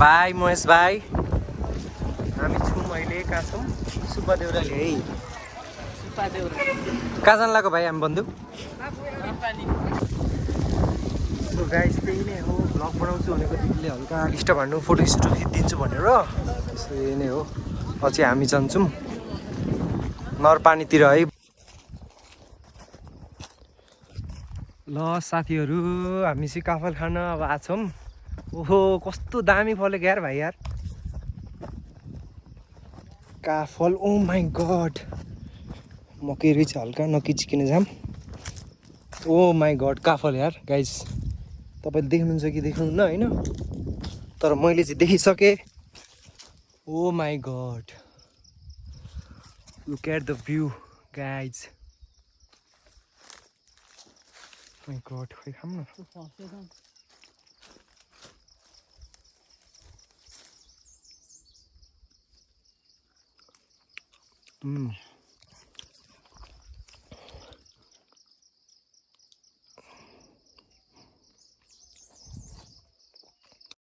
भाइ महेश भाइ हामी छौँ अहिले कहाँ छौँ सुब्बा देउराले है कहाँ जानु लाग्यो भाइ हामी बन्धु सो गाइस त्यही नै हो भ्लग बनाउँछु भनेको दिदीले हल्का डिस्टर्ब हान्नु फोटो सुटो खिचिदिन्छु भनेर सो यही नै हो अझै हामी जान्छौँ नरपानीतिर है ल साथीहरू हामी चाहिँ काफल खान अब आछौँ ओहो कस्तो दामी फलेको यार भाइ यार काफल ओ माई गड मकै रहेछ हल्का नकिचिकन जाम ओ माई गड काफल यार गाइज तपाईँले देख्नुहुन्छ कि देख्नुहुन्न होइन तर मैले चाहिँ देखिसकेँ oh my god look at the view guys my god खै खाऊँ न